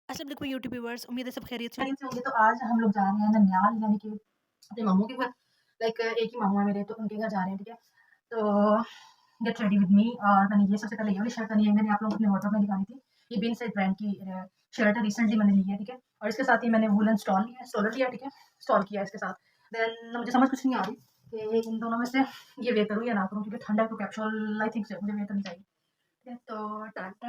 अस्सलाम वालेकुम YouTube viewers, उम्मीद है सब खैरियत से खैरियत से होंगे। तो आज हम लोग जा रहे हैं ननिहाल यानी कि अपने मामू के घर। लाइक एक ही मामू है मेरे, तो उनके घर जा रहे हैं, ठीक है? तो गेट रेडी विद मी। और मैंने ये सबसे पहले ये वाली शर्ट पहनी है, मैंने आप लोगों को अपने वार्डरोब में दिखानी थी। ये बिन साइड ब्रांड की शर्ट है, रिसेंटली मैंने ली है, ठीक है? और इसके साथ ही मैंने वूलन स्टॉल लिया है, स्टॉलर लिया, ठीक है? स्टॉल किया है इसके साथ। देन मुझे समझ कुछ नहीं आ रही कि इन दोनों में से ये वेयर करूँ या ना करूँ, क्योंकि ठंड है तो कैप्सूल आई थिंक से मुझे वेयर करनी चाहिए। ठीक है? तो टाटा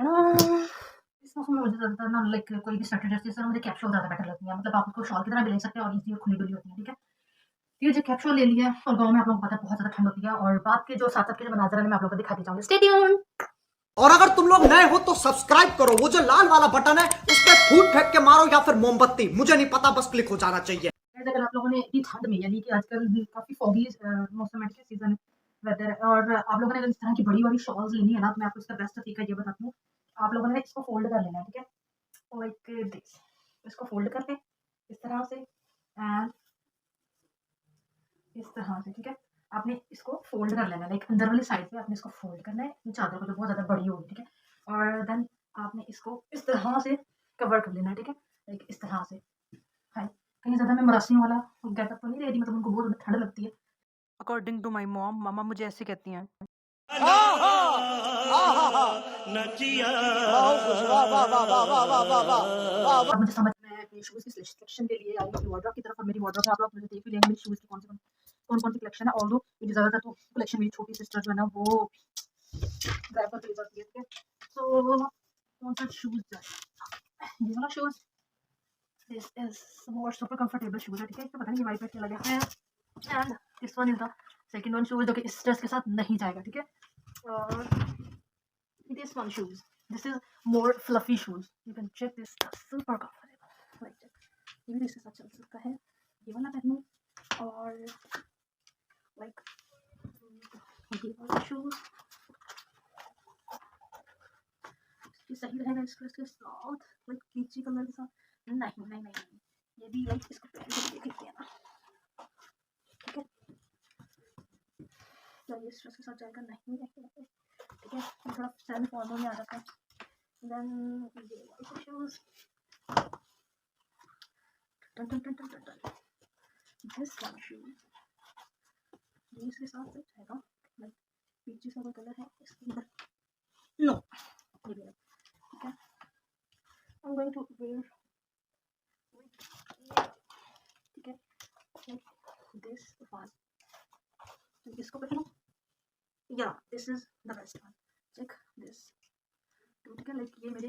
इस मौसम में मुझे ज़्यादातर ना लाइक कोई भी स्वेटर ड्रेस जैसे मुझे कैप्सूल ज़्यादा बेटर लगती है। मतलब आप उसको शॉल की तरह भी ले सकते हैं और ईज़ी और खुली-डुली होती है, ठीक है? ये जो कैप्सूल ले लिया और गाँव में आप लोगों को पता है बहुत ज़्यादा ठंड होती है। और बात के जो साथ-साथ के जो मनाज़र है मैं आप लोगों को दिखाती जाऊँगी। Stay tuned. और अगर तुम लोग नए हो तो सब्सक्राइब करो, वो जो लाल वाला बटन है उस पर फूट फेंक के मारो या फिर मोमबत्ती, मुझे नहीं पता, बस क्लिक हो जाना चाहिए। अगर आप लोगों ने इतनी ठंड में यानी कि आजकल काफ़ी फॉगी मौसम है, ठीक है? सीज़न वेदर है और आप लोगों ने अगर इस तरह की बड़ी-बड़ी शॉल्स लेनी है ना, तो मैं आपको इसका बेस्ट तरीका ये बताती हूँ। आप लोगों ने इसको फ़ोल्ड कर लेना है, ठीक है? Like this. इसको फ़ोल्ड करके इस तरह से एंड इस तरह से, ठीक है? आपने इसको फ़ोल्ड कर लेना है, लाइक अंदर वाली साइड पे आपने इसको फ़ोल्ड करना है, ये चादर को जो बहुत ज़्यादा बड़ी होगी, ठीक है? और देन आपने इसको इस तरह से कवर कर लेना है, ठीक है? लाइक इस तरह से। हाँ, कहीं ज़्यादा मैं मरासियों वाला गेटअप तो नहीं ले रही, मतलब उनको बहुत ज़्यादा ठंड लगती है। अकॉर्डिंग टू माय मॉम, मामा मुझे ऐसे कहती हैं। और मुझे समझ में आया कि शूज़ की सिलेक्शन के लिए आई अपनी वार्डरोब की तरफ और मेरी वार्डरोब में आप लोग मुझे देख ही लेंगे मेरी शूज़ की कौन-कौन सी कलेक्शन है। ऑल्दो मेरी ज़्यादातर तो कलेक्शन मेरी छोटी सिस्टर जो है ना वो ड्राइव करके ले जाती है, ठीक है? तो कौन-सा शूज़ जो है, ये वाला shoes this is more super comfortable shoes है, ठीक है? इसमें पता नहीं ये व्हाइट में क्या लगा है and this one is the second one shoes जो कि इस ड्रेस के साथ नहीं जाएगा, ठीक है? और this one shoes. This is more fluffy shoes. You can check this. Super comfortable. Like check. ये भी इसके साथ चल सकता है। ये वाला पहनूं और like ये वाला शूज ये सही रहेगा इसके साथ लाइक पीची कलर के साथ। नहीं ये भी लाइक इसको पहन के देखते हैं ना, ठीक है? क्या ये इस ड्रेस के साथ जाएगा? नहीं, ठीक है? ये थोड़ा सेमी फॉर्मल में आ रखा है। देन ये वाले शूज दिस वन शूज ये इसके साथ फिट जाएगा। लाइक पीची सा कोई कलर है इसके अंदर। नो ये भी नहीं, ठीक है? I am going to wear ठीक है लाइक दिस वन। तो इसको पहनो या this is the best one. Check this तो ठीक है लाइक ये मेरे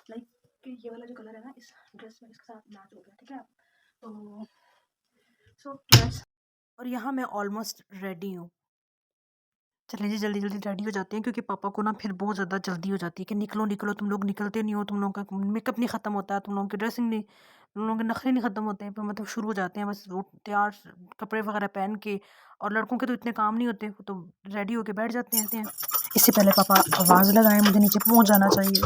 लाइक ये वाला जो कलर है ना इस ड्रेस में इसके साथ मैच हो गया, ठीक है? तो सो लेट्स और यहाँ मैं ऑलमोस्ट रेडी हूँ। चलिए जी जल्दी जल्दी रेडी हो जाते हैं, क्योंकि पापा को ना फिर बहुत ज़्यादा जल्दी हो जाती है कि निकलो निकलो, तुम लोग निकलते नहीं हो, तुम लोगों का मेकअप नहीं ख़त्म होता, तुम लोगों की ड्रेसिंग नहीं, तुम लोगों के नखरे नहीं ख़त्म होते हैं। मतलब शुरू हो जाते हैं बस वो तैयार कपड़े वगैरह पहन के। और लड़कों के तो इतने काम नहीं होते, वो तो रेडी होके बैठ जाते हैं। इससे पहले पापा आवाज़ लगाएं, मुझे नीचे पहुँच जाना चाहिए।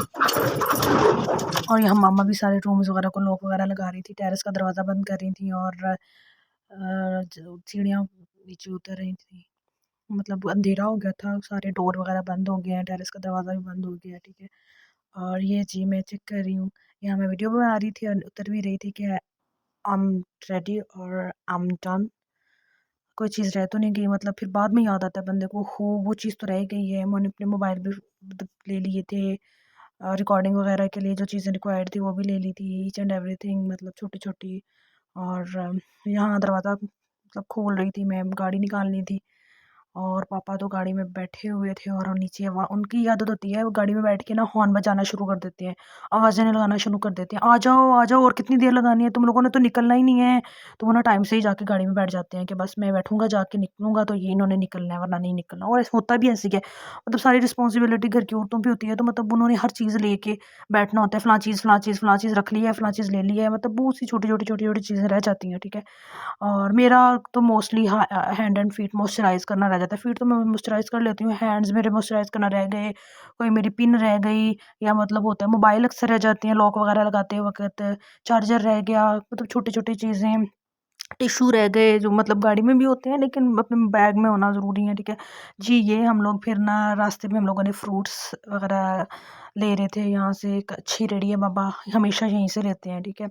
और यहाँ मामा भी सारे रूम्स वगैरह को लॉक वगैरह लगा रही थी, टेरेस का दरवाज़ा बंद कर रही थी और सीढ़ियाँ नीचे उतर रही थी। मतलब अंधेरा हो गया था, सारे डोर वगैरह बंद हो गए हैं, टेरेस का दरवाज़ा भी बंद हो गया है, ठीक है? और ये जी मैं चेक कर रही हूँ, यहाँ मैं वीडियो बना रही थी और उतर भी रही थी कि आई एम रेडी और आई एम डन। कोई चीज़ रह तो नहीं गई, मतलब फिर बाद में याद आता है बंदे को, हो वो चीज़ तो रह गई है। मैंने अपने मोबाइल भी मतलब ले लिए थे, रिकॉर्डिंग वगैरह के लिए जो चीज़ें रिक्वायर्ड थी वो भी ले ली थी, ईच एंड एवरीथिंग, मतलब छोटी-छोटी। और यहाँ दरवाज़ा मतलब खोल रही थी मैं, गाड़ी निकालनी थी। और पापा तो गाड़ी में बैठे हुए थे और नीचे वहाँ उनकी आदत होती है, वो गाड़ी में बैठ के ना हॉर्न बजाना शुरू कर देते हैं, आवाज़ें लगाना शुरू कर देते हैं, आ जाओ और कितनी देर लगानी है, तुम लोगों ने तो निकलना ही नहीं है। तो वो ना टाइम से ही जाके गाड़ी में बैठ जाते हैं कि बस मैं बैठूंगा, जाके निकलूंगा तो ये इन्होंने निकलना है वरना नहीं निकलना। और ऐसा होता भी ऐसे ही है, मतलब सारी रिस्पॉन्सिबिलिटी घर की औरतों पे होती है, तो मतलब उन्होंने हर चीज़ लेके बैठना होता है, फलां चीज़ रख ली है, फलां चीज़ ले ली है, मतलब बहुत सी छोटी छोटी चीज़ें रह जाती हैं, ठीक है? और मेरा तो mostly hand and feet moisturise करना रह जाता है। फीट तो मैं मॉइस्चराइज़ कर लेती हूँ, हैंड्स मेरे मॉइस्चराइज़ करना रह गए, कोई मेरी पिन रह गई, या मतलब होता है मोबाइल अक्सर रह जाती हैं लॉक वगैरह लगाते वक़्त, चार्जर रह गया, मतलब छोटी-छोटी चीज़ें। टिश्यू रह गए जो मतलब गाड़ी में भी होते हैं लेकिन अपने बैग में होना ज़रूरी है, ठीक है जी। ये हम लोग फिर ना रास्ते में हम लोगों ने फ्रूट्स वगैरह ले रहे थे, यहाँ से एक अच्छी रेडी है, बाबा हमेशा यहीं से लेते हैं, ठीक है।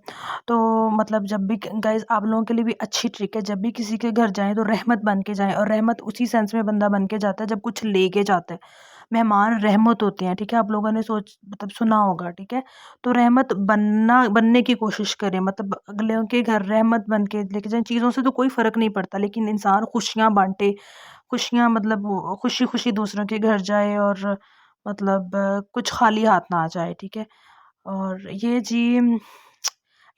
तो मतलब जब भी गाइस आप लोगों के लिए भी अच्छी ट्रिक है, जब भी किसी के घर जाएं तो रहमत बन के जाएं, और रहमत उसी सेंस में बंदा बन के जाता है जब कुछ लेके जाता है। मेहमान रहमत होते हैं, ठीक है, आप लोगों ने सोच मतलब सुना होगा, ठीक है। तो रहमत बनने की कोशिश करें, मतलब अगले के घर रहमत बन के लेके जाएं। चीज़ों से तो कोई फ़र्क नहीं पड़ता, लेकिन इंसान खुशियाँ बांटे, खुशियाँ मतलब खुशी खुशी दूसरों के घर जाए, और मतलब कुछ खाली हाथ ना आ जाए, ठीक है। और ये जी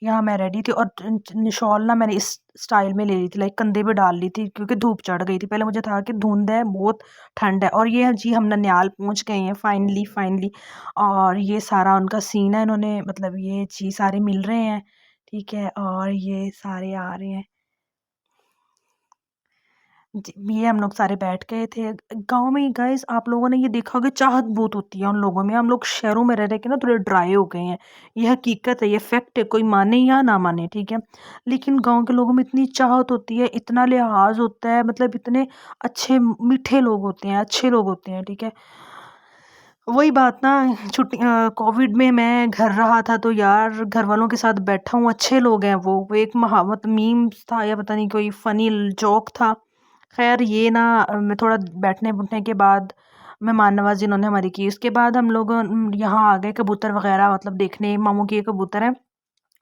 यहाँ मैं रेडी थी, और शॉल ना मैंने इस स्टाइल में ले ली थी, लाइक कंधे पे डाल ली थी क्योंकि धूप चढ़ गई थी। पहले मुझे था कि धुंध है बहुत, ठंड है। और ये जी हम ननिहाल पहुँच गए हैं फाइनली फाइनली। और ये सारा उनका सीन है, इन्होंने मतलब ये जी सारे मिल रहे हैं, ठीक है, और ये सारे आ रहे हैं जी। ये हम लोग सारे बैठ गए थे गाँव में ही। गाइस आप लोगों ने ये देखा होगा, चाहत बहुत होती है उन लोगों में। हम लोग शहरों में रह रह के ना थोड़े ड्राई हो गए हैं, ये हकीकत है, ये फैक्ट है, कोई माने या ना माने, ठीक है। लेकिन गाँव के लोगों में इतनी चाहत होती है, इतना लिहाज होता है, मतलब इतने अच्छे मीठे लोग होते हैं, अच्छे लोग होते हैं, ठीक है। वही बात ना, कोविड में मैं घर रहा था तो यार घर वालों के साथ बैठा हूँ, अच्छे लोग हैं वो एक महावत मीम था या पता नहीं कोई फनी जोक था। खैर ये ना मैं थोड़ा बैठने बुठने के बाद मेहमान नवाजी इन्होंने हमारी की। उसके बाद हम लोग यहाँ आ गए कबूतर वगैरह मतलब देखने। मामू के ये कबूतर हैं,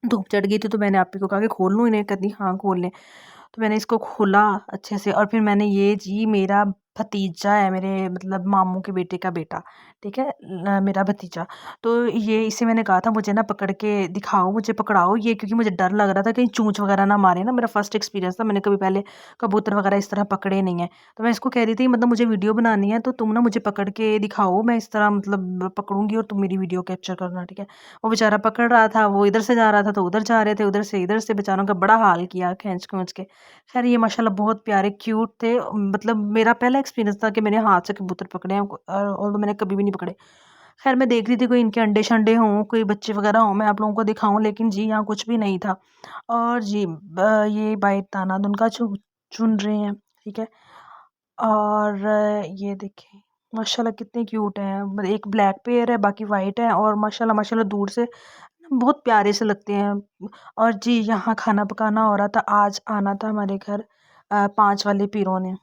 धूप चढ़ गई थी तो मैंने आप ही को कहा कि खोल लूँ इन्हें, कहती हाँ खोल लें। तो मैंने इसको खोला अच्छे से, और फिर मैंने ये जी मेरा भतीजा है, मेरे मतलब मामू के बेटे का बेटा, ठीक है, मेरा भतीजा। तो ये इसे मैंने कहा था मुझे ना पकड़ के दिखाओ, मुझे पकड़ाओ ये, क्योंकि मुझे डर लग रहा था कहीं चूंच वगैरह ना मारे ना। मेरा फर्स्ट एक्सपीरियंस था, मैंने कभी पहले कबूतर वगैरह इस तरह पकड़े नहीं है। तो मैं इसको कह रही थी मतलब मुझे वीडियो बनानी है तो तुम ना मुझे पकड़ के दिखाओ, मैं इस तरह मतलब पकड़ूंगी और तुम मेरी वीडियो कैप्चर करना, ठीक है। वो बेचारा पकड़ रहा था, वो इधर से जा रहा था तो उधर जा रहे थे, उधर से इधर से, बेचारों का बड़ा हाल किया खींच खींच के। खैर ये माशाल्लाह बहुत प्यारे क्यूट थे। मतलब मेरा पहला एक्सपीरियंस था कि मैंने हाथ से कबूतर पकड़े हैं, और तो मैंने कभी भी नहीं पकड़े। खैर मैं देख रही थी कोई इनके अंडे शंडे हों, कोई बच्चे वगैरह हों, मैं आप लोगों को दिखाऊं, लेकिन जी यहाँ कुछ भी नहीं था। और जी ये बाई ताना उनका चुन रहे हैं, ठीक है। और ये देखें माशाल्लाह कितने क्यूट हैं, मतलब एक ब्लैक पेयर है बाकी वाइट है, और माशाल्लाह माशाल्लाह दूर से बहुत प्यारे से लगते हैं। और जी यहाँ खाना पकाना हो रहा था, आज आना था हमारे घर 5 वाले पीरों ने।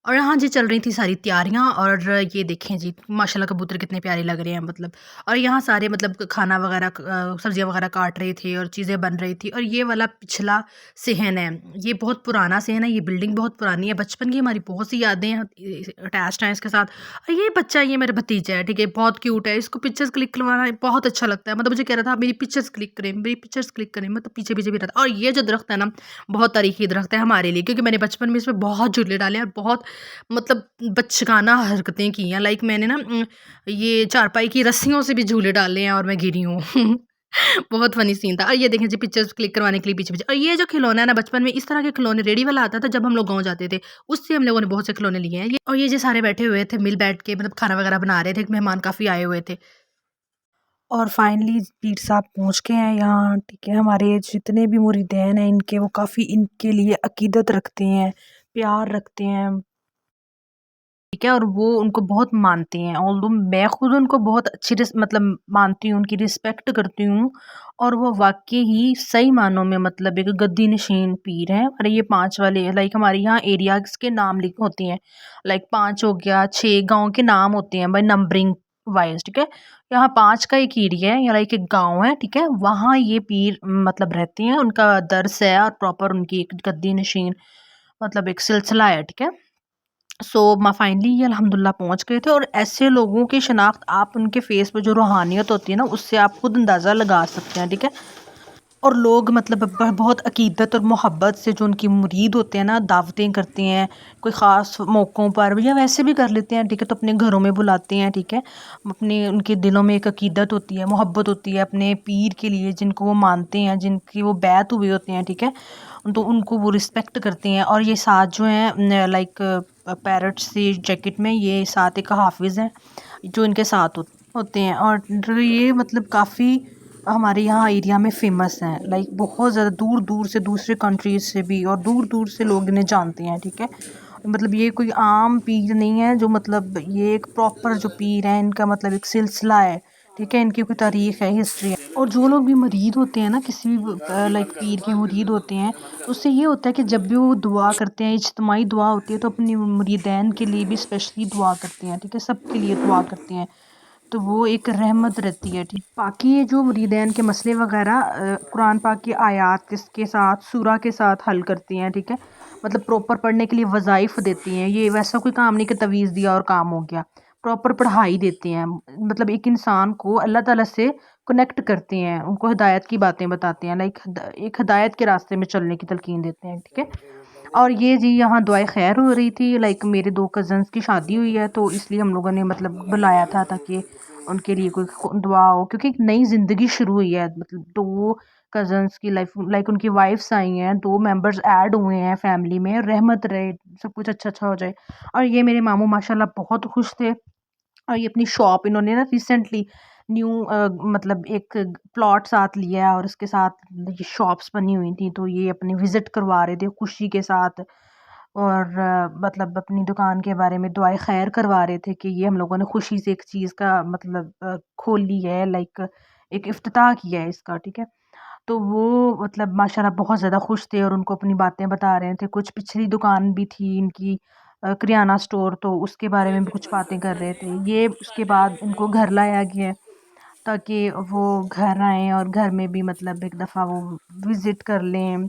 और यहाँ जी चल रही थी सारी तैयारियाँ, और ये देखें जी माशाल्लाह कबूतर कितने प्यारे लग रहे हैं मतलब। और यहाँ सारे मतलब खाना वगैरह सब्जियाँ वगैरह काट रहे थे और चीज़ें बन रही थी। और ये वाला पिछला सहन है, ये बहुत पुराना सहन है, ये बिल्डिंग बहुत पुरानी है, बचपन की हमारी बहुत सी यादें अटैच्ड हैं इसके साथ। और ये बच्चा, ये मेरा भतीजा है, ठीक है, बहुत क्यूट है, इसको पिक्चर्स क्लिक करवाना बहुत अच्छा लगता है। मतलब मुझे कह रहा था मेरी पिक्चर्स क्लिक करें, मेरी पिक्चर्स क्लिक करें, मतलब पीछे पीछे भी रहता। और ये जो दरख्त है ना बहुत तारीखी दरख्त है हमारे लिए, क्योंकि मैंने बचपन में इसमें बहुत झूले डाले और बहुत मतलब बचकाना हरकतें की हैं। लाइक मैंने ना ये चारपाई की रस्सियों से भी झूले डाले हैं और मैं गिरी हूँ बहुत फनी सीन था। और ये देखें जी पिक्चर्स क्लिक करवाने के लिए पीछे पीछे। और ये जो खिलौना है ना, बचपन में इस तरह के खिलौने रेडी वाला आता था जब हम लोग गाँव जाते थे, उससे हम लोगों ने बहुत से खिलौने लिए हैं। ये और ये जो सारे बैठे हुए थे मिल बैठ के मतलब खाना वगैरह बना रहे थे, मेहमान काफ़ी आए हुए थे। और फाइनली पीर साहब पहुँच गए हैं यहाँ, ठीक है। हमारे जितने भी मुरीदैन हैं इनके, वो काफ़ी इनके लिए अकीदत रखते हैं, प्यार रखते हैं, ठीक है। और वो उनको बहुत मानते हैं, ऑल्दो मैं खुद उनको बहुत अच्छी मतलब मानती हूँ, उनकी रिस्पेक्ट करती हूँ। और वो वाकई ही सही मानों में मतलब एक गद्दी नशीन पीर हैं। और ये 5 वाले लाइक हमारे यहाँ एरियाज़ के नाम लिखे होते हैं, लाइक 5 हो गया, 6 गाँव के नाम होते हैं बाई नंबरिंग वाइज, ठीक है। यहाँ 5 का एक एरिया है या लाइक एक गाँव है, ठीक है, वहाँ ये पीर मतलब रहते हैं, उनका दर्स है और प्रॉपर उनकी एक गद्दी नशीन मतलब एक सिलसिला है, ठीक है। सो फाइनली ये अल्हम्दुलिल्लाह पहुंच गए थे। और ऐसे लोगों की शनाख्त आप उनके फेस पे जो रूहानियत होती है ना, उससे आप खुद अंदाज़ा लगा सकते हैं, ठीक है। और लोग मतलब बहुत अकीदत और मोहब्बत से जो उनकी मुरीद होते हैं ना, दावतें करते हैं कोई ख़ास मौक़ों पर, या वैसे भी कर लेते हैं, ठीक है, तो अपने घरों में बुलाते हैं, ठीक है। अपने उनके दिलों में एक अकीदत होती है, मोहब्बत होती है अपने पीर के लिए जिनको वो मानते हैं, जिनकी वो बैत हुए होते हैं, ठीक है। तो उनको वो रिस्पेक्ट करते हैं। और ये साथ जो हैं लाइक पैरट सी जैकेट में, ये साथ एक हाफिज़ हैं जो इनके साथ होते हैं। और ये मतलब काफ़ी हमारे यहाँ एरिया में फ़ेमस हैं, लाइक बहुत ज़्यादा दूर दूर से, दूसरे कंट्रीज़ से भी, और दूर दूर से लोग इन्हें जानते हैं, ठीक है। मतलब ये कोई आम पीर नहीं है, जो मतलब ये एक प्रॉपर जो पीर है, इनका मतलब एक सिलसिला है, ठीक है। इनकी कोई तारीख़ है, हिस्ट्री है। और जो लोग भी मुरीद होते हैं ना, किसी भी लाइक पीर के मुरीद होते हैं, तो उससे ये होता है कि जब भी वो दुआ करते हैं, इज्तिमाई दुआ होती है, तो अपनी मुरीदैन के लिए भी स्पेशली दुआ करते हैं, ठीक है। सबके लिए दुआ करते हैं, तो वो एक रहमत रहती है, ठीक। बाकी ये जो मुरीदैन के मसले वगैरह कुरान पाक की आयत के साथ, सूरा के साथ हल करती हैं, ठीक है। मतलब प्रॉपर पढ़ने के लिए वज़ाइफ देती हैं। ये वैसा कोई काम नहीं कि तवीज़ दिया और काम हो गया। प्रॉपर पढ़ाई देते हैं, मतलब एक इंसान को अल्लाह ताला से कनेक्ट करते हैं, उनको हिदायत की बातें बताते हैं, लाइक एक हिदायत के रास्ते में चलने की तलकीन देते हैं, ठीक है। और ये जी यहाँ दुआए खैर हो रही थी, लाइक मेरे 2 कज़न्स की शादी हुई है, तो इसलिए हम लोगों ने मतलब बुलाया था ताकि उनके लिए कोई दुआ हो, क्योंकि एक नई ज़िंदगी शुरू हुई है। मतलब 2 कज़न्स की लाइफ, लाइक उनकी वाइफ्स आई हैं, 2 मेंबर्स ऐड हुए हैं फैमिली में, रहमत रहे, सब कुछ अच्छा-अच्छा हो जाए। और ये मेरे मामू माशाल्लाह बहुत खुश थे। और ये अपनी शॉप इन्होंने ना रिसेंटली न्यू मतलब एक प्लॉट साथ लिया है, और उसके साथ ये शॉप्स बनी हुई थी, तो ये अपनी विज़िट करवा रहे थे खुशी के साथ। और मतलब अपनी दुकान के बारे में दुआए खैर करवा रहे थे कि ये हम लोगों ने खुशी से एक चीज़ का मतलब खोल ली है, लाइक एक इफ्तिताह किया है इसका, ठीक है। तो वो मतलब माशाल्लाह बहुत ज़्यादा खुश थे, और उनको अपनी बातें बता रहे थे। कुछ पिछली दुकान भी थी इनकी, किराना स्टोर, तो उसके बारे में भी कुछ बातें कर रहे थे। ये उसके बाद इनको घर लाया गया है, ताकि वो घर आएँ और घर में भी मतलब एक दफ़ा वो विज़िट कर लें।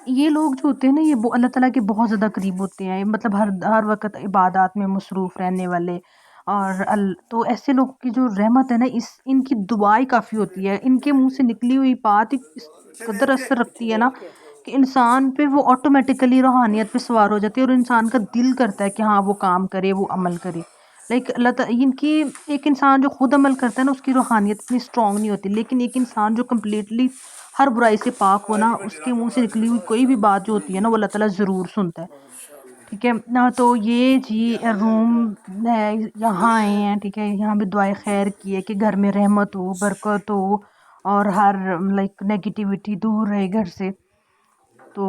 ये लोग जो होते हैं ना, ये अल्लाह ताला के बहुत ज़्यादा करीब होते हैं, मतलब हर हर वक़्त इबादत में मसरूफ़ रहने वाले। और तो ऐसे लोगों की जो रहमत है ना, इनकी दुआएँ काफ़ी होती है। इनके मुँह से निकली हुई बात ही इस कदर असर रखती है ना, कि इंसान पे वो ऑटोमेटिकली रूहानियत पे सवार हो जाती है, और इंसान का दिल करता है कि हाँ, वो काम करे, वो अमल करे। लाइक अल्लाह ता इनकी, एक इंसान जो खुद अमल करता है ना, उसकी रूहानियत इतनी स्ट्रॉन्ग नहीं होती, लेकिन एक इंसान जो कंप्लीटली हर बुराई से पाक हो ना, उसके मुँह से निकली हुई कोई भी बात जो होती है ना, वो अल्लाह ताला ज़रूर सुनता है, ठीक है ना। तो ये जी रूम है, यहाँ आए हैं, ठीक है। यहाँ भी दुआए खैर की है कि घर में रहमत हो, बरकत हो, और हर लाइक नेगेटिविटी दूर रहे घर से। तो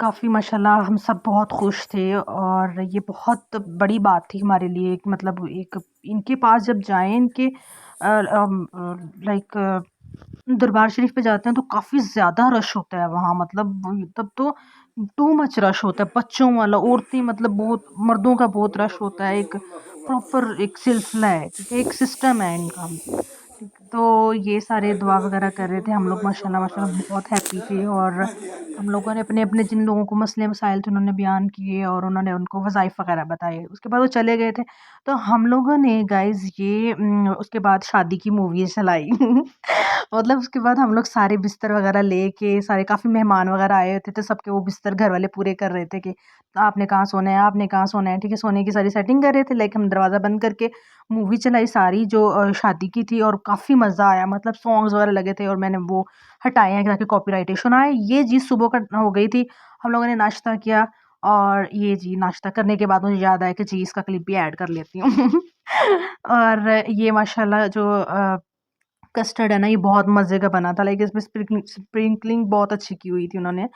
काफ़ी माशाल्लाह हम सब बहुत खुश थे, और ये बहुत बड़ी बात थी हमारे लिए। एक मतलब एक इनके पास जब जाएँ, इनके लाइक दरबार शरीफ पे जाते हैं, तो काफ़ी ज़्यादा रश होता है वहाँ, मतलब तब तो टू मच रश होता है, बच्चों वाला, औरतें मतलब बहुत, मर्दों का बहुत रश होता है। एक प्रॉपर एक सिलसिला है, ठीक है, एक सिस्टम है इनका। ठीक, तो ये सारे दुआ वगैरह कर रहे थे हम लोग, माशाल्लाह माशाल्लाह बहुत हैप्पी थे। और हम लोगों ने अपने-अपने जिन लोगों को मसले मसाइल थे, उन्होंने बयान किए, और उन्होंने उनको वज़ाइफ वगैरह बताए। उसके बाद वो चले गए थे। तो हम लोगों ने गाइज़ ये उसके बाद शादी की मूवी चलाई। मतलब उसके बाद हम लोग सारे बिस्तर वगैरह लेके, सारे काफ़ी मेहमान वगैरह आए होते थे, सबके वो बिस्तर घर वाले पूरे कर रहे थे कि आपने कहाँ सोना है, आपने कहाँ सोना है, ठीक है। सोने की सारी सेटिंग कर रहे थे, लाइक हम दरवाज़ा बंद करके मूवी चलाई सारी जो शादी की थी, और काफ़ी मज़ा आया, मतलब सॉन्ग्स वगैरह लगे थे, और मैंने वो हटाए हैं ताकि कॉपीराइट इशू ना आए। ये जी सुबह का हो गई थी, हम लोगों ने नाश्ता किया, और ये जी नाश्ता करने के बाद मुझे याद आया कि जी इसका क्लिप भी ऐड कर लेती हूँ। और ये माशाल्लाह जो कस्टर्ड है ना, ये बहुत मज़े का बना था, लाइक इसमें स्प्रिंकलिंग बहुत अच्छी की हुई थी उन्होंने।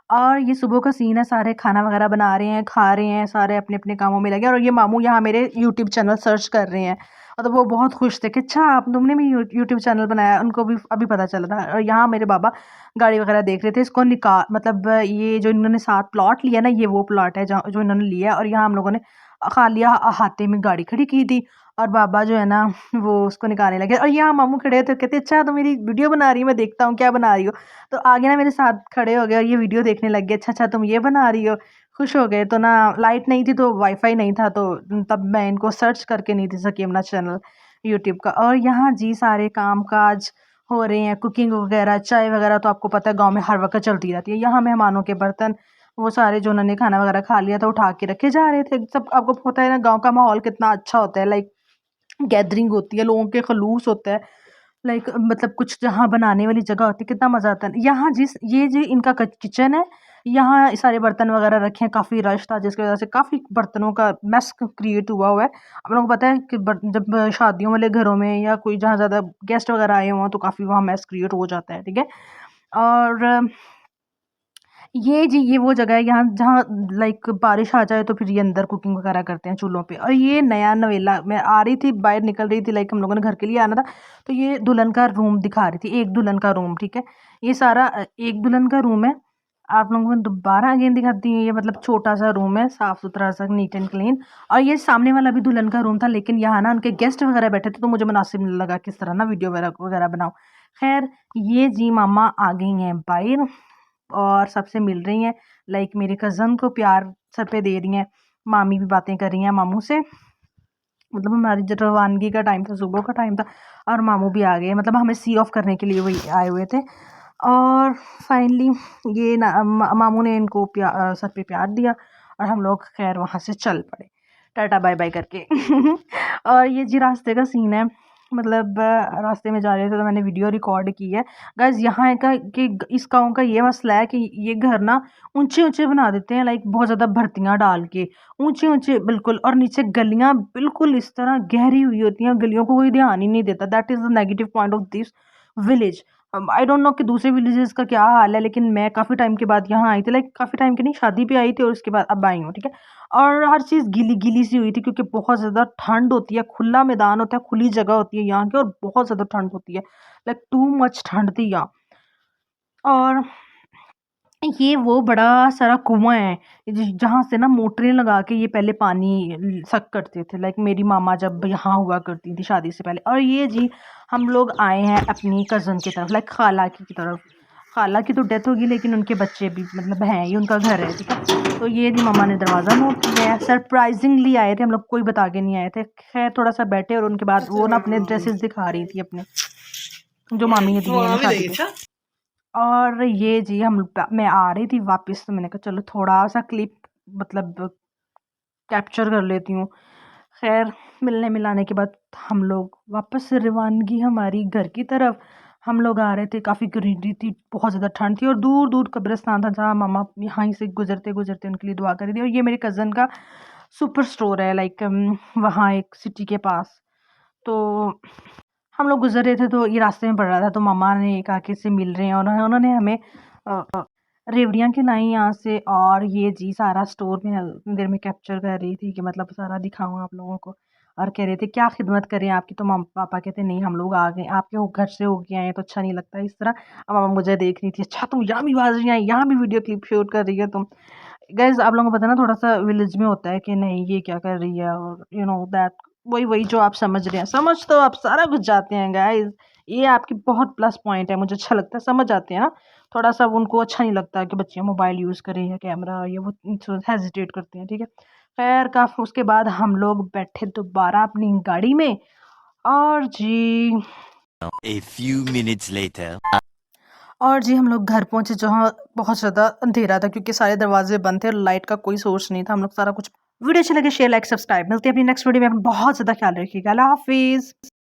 और ये सुबह का सीन है, सारे खाना वगैरह बना रहे हैं, खा रहे हैं, सारे अपने-अपने कामों में लगे हैं, और ये मामू यहाँ मेरे यूट्यूब चैनल सर्च कर रहे हैं। मतलब वो बहुत खुश थे कि अच्छा आप तुमने भी यूट्यूब चैनल बनाया, उनको भी अभी पता चला था। और यहाँ मेरे बाबा गाड़ी वगैरह देख रहे थे, इसको मतलब ये जो इन्होंने साथ प्लॉट लिया ना, ये वो प्लॉट है जहाँ जो इन्होंने लिया है, और यहाँ हम लोगों ने खाली अहाते में गाड़ी खड़ी की थी, और बाबा जो है ना, वो उसको निकालने लगे। और यहाँ मामू खड़े थे, कहते अच्छा तो मेरी वीडियो बना रही है, मैं देखता हूँ क्या बना रही हो। तो आगे ना मेरे साथ खड़े हो गए, और ये वीडियो देखने लग गए। अच्छा अच्छा तुम ये बना रही हो, खुश हो गए। तो ना लाइट नहीं थी, तो वाईफाई नहीं था, तो तब मैं इनको सर्च करके नहीं दे सकी अपना चैनल यूट्यूब का। और यहाँ जी सारे काम काज हो रहे हैं, कुकिंग वगैरह, चाय वगैरह, तो आपको पता है गाँव में हर वक्त चलती रहती है। यहाँ मेहमानों के बर्तन वो सारे जो उन्होंने खाना वगैरह खा लिया था, उठा के रखे जा रहे थे सब। आपको पता है ना, गाँव का माहौल कितना अच्छा होता है, लाइक गैदरिंग होती है, लोगों के खलूस होता है, लाइक मतलब कुछ जहाँ बनाने वाली जगह होती है, कितना मज़ा आता है। यहाँ जिस ये जी इनका किचन है, यहाँ सारे बर्तन वगैरह रखे हैं, काफ़ी रश था जिसकी वजह से काफ़ी बर्तनों का मेस क्रिएट हुआ है। आप लोगों को पता है कि जब शादियों वाले घरों में या कोई जहाँ ज़्यादा गेस्ट वगैरह आए हों तो काफ़ी वहाँ मेस क्रिएट हो जाता है, ठीक है। और ये वो जगह है यहाँ जहाँ लाइक बारिश आ जाए तो फिर ये अंदर कुकिंग वगैरह करते हैं चूल्हों पे। और ये नया नवेला, मैं आ रही थी बाहर निकल रही थी, लाइक हम लोगों ने घर के लिए आना था, तो ये दुल्हन का रूम दिखा रही थी, एक दुल्हन का रूम, ठीक है। ये सारा एक दुल्हन का रूम है। आप लोगों को दोबारा अगेन दिखाती हूँ, ये मतलब छोटा सा रूम है, साफ सुथरा सा, नीट एंड क्लीन। और ये सामने वाला भी दुल्हन का रूम था, लेकिन यहाँ ना उनके गेस्ट वगैरह बैठे थे तो मुझे मुनासिब नहीं लगा किस तरह ना वीडियो वगैरह बनाऊँ। खैर, ये जी मामा आ गई हैं बाहर और सबसे मिल रही हैं, लाइक मेरे कज़न को प्यार सर पे दे रही हैं, मामी भी बातें कर रही हैं मामू से। मतलब हमारी जो रवानगी का टाइम था, सुबह का टाइम था, और मामू भी आ गए, मतलब हमें सी ऑफ करने के लिए वही आए हुए थे। और फाइनली ये मामू ने इनको सर पे प्यार दिया और हम लोग खैर वहाँ से चल पड़े टाटा बाय बाय करके। और ये जी रास्ते का सीन है, मतलब रास्ते में जा रहे थे तो मैंने वीडियो रिकॉर्ड की है। गाइस यहाँ का कि इस गाँव का ये मसला है कि ये घर ना ऊंचे ऊंचे बना देते हैं, लाइक बहुत ज़्यादा भर्तियाँ डाल के ऊंचे ऊंचे बिल्कुल, और नीचे गलियाँ बिल्कुल इस तरह गहरी हुई होती हैं, गलियों को कोई ध्यान ही नहीं देता। That is the negative point of this village. I don't know कि दूसरे विलेजेस का क्या हाल है, लेकिन मैं काफ़ी टाइम के बाद यहाँ आई थी, लाइक काफ़ी टाइम की नहीं, शादी पे आई थी और उसके बाद अब आई हूँ, ठीक है। और हर चीज़ गीली गीली सी हुई थी क्योंकि बहुत ज़्यादा ठंड होती है, खुला मैदान होता है, खुली जगह होती है यहाँ की, और बहुत ज़्यादा ठंड होती है, लाइक टू मच ठंड थी यहाँ। और ये वो बड़ा सारा कुआँ है जहाँ से ना मोटरें लगा के ये पहले पानी सक करते थे, लाइक मेरी मामा जब यहाँ हुआ करती थी शादी से पहले। और ये जी हम लोग आए हैं अपनी कज़न की तरफ, लाइक खाला की तरफ। खाला की तो डेथ होगी लेकिन उनके बच्चे भी मतलब हैं, ये उनका घर है, ठीक है। तो ये जी मामा ने दरवाज़ा नोक किया है, सरप्राइजिंगली आए थे हम लोग, कोई बता के नहीं आए थे। खैर थोड़ा सा बैठे और उनके बाद वो ना अपने ड्रेसेस दिखा रही थी अपने, जो मामी ने दिए हैं शादी पे। और ये जी मैं आ रही थी वापस, तो मैंने कहा चलो थोड़ा सा क्लिप मतलब कैप्चर कर लेती हूँ। खैर मिलने मिलाने के बाद हम लोग वापस से रवानगी हमारी घर की तरफ। हम लोग आ रहे थे, काफ़ी ग्रीनरी थी, बहुत ज़्यादा ठंड थी, और दूर दूर कब्रिस्तान था जहाँ मामा यहाँ से गुजरते गुजरते उनके लिए दुआ करी थी। और ये मेरे कज़न का सुपर स्टोर है, लाइक वहाँ एक सिटी के पास। तो हम लोग गुजर रहे थे तो ये रास्ते में पड़ रहा था, तो मामा ने कहा कि इससे मिल रहे हैं, और उन्होंने हमें रेवड़ियाँ खिलाई यहाँ से। और ये जी सारा स्टोर में इतनी देर में कैप्चर कर रही थी कि मतलब सारा दिखाऊँ आप लोगों को। और कह रहे थे क्या खिदमत करें आपकी, तो पापा कहते नहीं हम लोग आ गए, आपके घर से हो के आए तो अच्छा नहीं लगता इस तरह। अब मामा मुझे देख रही थी, अच्छा तुम यहाँ भी बाज रही हैं, यहाँ भी वीडियो क्लिप शूट कर रही है तुम। गाइज आप लोगों को पता है ना, थोड़ा सा विलेज में होता है कि नहीं ये क्या कर रही है, और यू नो दैट वही वही जो आप समझ रहे हैं, समझ तो आप सारा कुछ जाते हैं गाइज। ये आपकी बहुत प्लस पॉइंट है, मुझे अच्छा लगता है, समझ आते हैं ना। थोड़ा सा उनको अच्छा नहीं लगता कि बच्चे मोबाइल यूज़ करें या कैमरा, ये वो हेजिटेट करते हैं, ठीक है। खैर काफ़ी उसके बाद हम लोग बैठे दोबारा अपनी गाड़ी में, और जी A few minutes later. और जी हम लोग घर पहुंचे जहाँ बहुत ज़्यादा अंधेरा था क्योंकि सारे दरवाजे बंद थे और लाइट का कोई सोर्स नहीं था। हम लोग सारा कुछ वीडियो अच्छी लगे शेयर लाइक सब्सक्राइब, मिलते हैं अपनी नेक्स्ट वीडियो में। बहुत ज़्यादा ख्याल रखिएगा, अल्लाह हाफिज़।